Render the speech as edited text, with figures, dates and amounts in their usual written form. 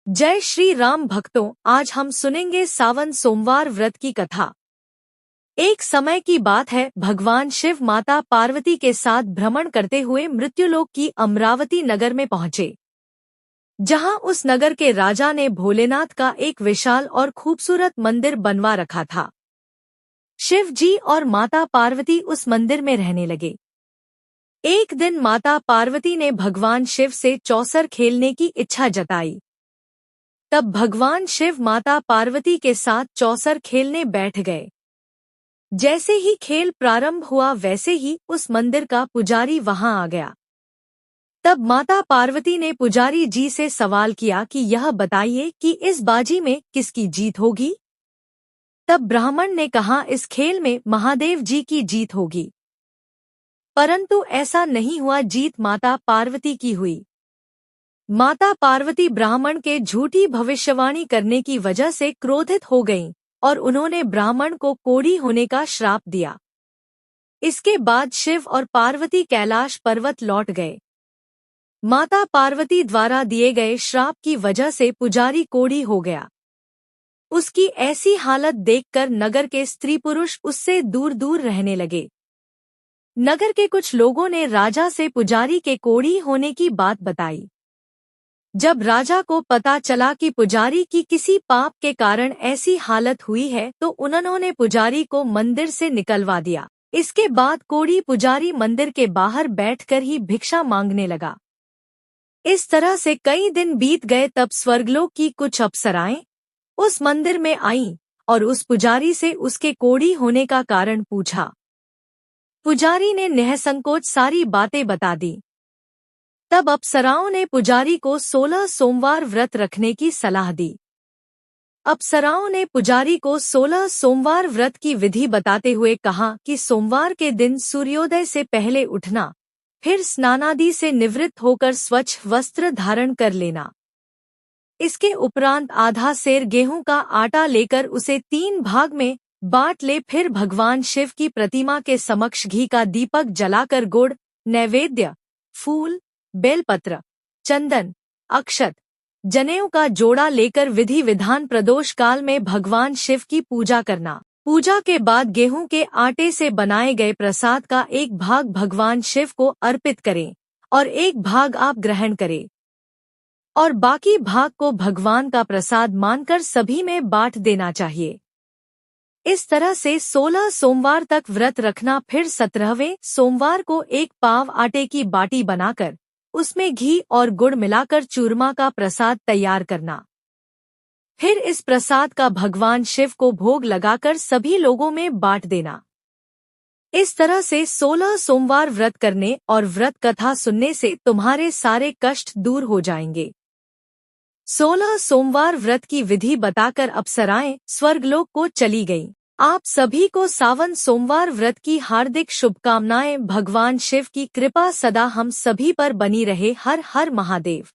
जय श्री राम भक्तों, आज हम सुनेंगे सावन सोमवार व्रत की कथा। एक समय की बात है, भगवान शिव माता पार्वती के साथ भ्रमण करते हुए मृत्युलोक की अमरावती नगर में पहुंचे, जहां उस नगर के राजा ने भोलेनाथ का एक विशाल और खूबसूरत मंदिर बनवा रखा था। शिव जी और माता पार्वती उस मंदिर में रहने लगे। एक दिन माता पार्वती ने भगवान शिव से चौसर खेलने की इच्छा जताई। तब भगवान शिव माता पार्वती के साथ चौसर खेलने बैठ गए। जैसे ही खेल प्रारंभ हुआ वैसे ही उस मंदिर का पुजारी वहां आ गया। तब माता पार्वती ने पुजारी जी से सवाल किया कि यह बताइए कि इस बाजी में किसकी जीत होगी। तब ब्राह्मण ने कहा, इस खेल में महादेव जी की जीत होगी। परंतु ऐसा नहीं हुआ, जीत माता पार्वती की हुई। माता पार्वती ब्राह्मण के झूठी भविष्यवाणी करने की वजह से क्रोधित हो गईं और उन्होंने ब्राह्मण को कोढ़ी होने का श्राप दिया। इसके बाद शिव और पार्वती कैलाश पर्वत लौट गए। माता पार्वती द्वारा दिए गए श्राप की वजह से पुजारी कोढ़ी हो गया। उसकी ऐसी हालत देखकर नगर के स्त्री पुरुष उससे दूर दूर रहने लगे। नगर के कुछ लोगों ने राजा से पुजारी के कोढ़ी होने की बात बताई। जब राजा को पता चला कि पुजारी की किसी पाप के कारण ऐसी हालत हुई है, तो उन्होंने पुजारी को मंदिर से निकलवा दिया। इसके बाद कोढ़ी पुजारी मंदिर के बाहर बैठकर ही भिक्षा मांगने लगा। इस तरह से कई दिन बीत गए। तब स्वर्गलोक की कुछ अप्सराएं उस मंदिर में आईं और उस पुजारी से उसके कोढ़ी होने का कारण पूछा। पुजारी ने निःसंकोच सारी बातें बता दी। तब अप्सराओं ने पुजारी को 16 सोमवार व्रत रखने की सलाह दी। अप्सराओं ने पुजारी को 16 सोमवार व्रत की विधि बताते हुए कहा कि सोमवार के दिन सूर्योदय से पहले उठना, फिर स्नानादि से निवृत्त होकर स्वच्छ वस्त्र धारण कर लेना। इसके उपरांत आधा सेर गेहूं का आटा लेकर उसे 3 भाग में बांट ले। फिर भगवान शिव की प्रतिमा के समक्ष घी का दीपक जलाकर गुड़, नैवेद्य, फूल, बेलपत्र, चंदन, अक्षत, जनेऊ का जोड़ा लेकर विधि विधान प्रदोष काल में भगवान शिव की पूजा करना। पूजा के बाद गेहूं के आटे से बनाए गए प्रसाद का एक भाग भगवान शिव को अर्पित करें और एक भाग आप ग्रहण करें और बाकी भाग को भगवान का प्रसाद मानकर सभी में बांट देना चाहिए। इस तरह से 16 सोमवार तक व्रत रखना। फिर 17वें सोमवार को एक पाव आटे की बाटी बनाकर उसमें घी और गुड़ मिलाकर चूरमा का प्रसाद तैयार करना। फिर इस प्रसाद का भगवान शिव को भोग लगाकर सभी लोगों में बांट देना। इस तरह से 16 सोमवार व्रत करने और व्रत कथा सुनने से तुम्हारे सारे कष्ट दूर हो जाएंगे। 16 सोमवार व्रत की विधि बताकर अप्सराएं स्वर्गलोक को चली गईं। आप सभी को सावन सोमवार व्रत की हार्दिक शुभकामनाएं। भगवान शिव की कृपा सदा हम सभी पर बनी रहे। हर हर महादेव।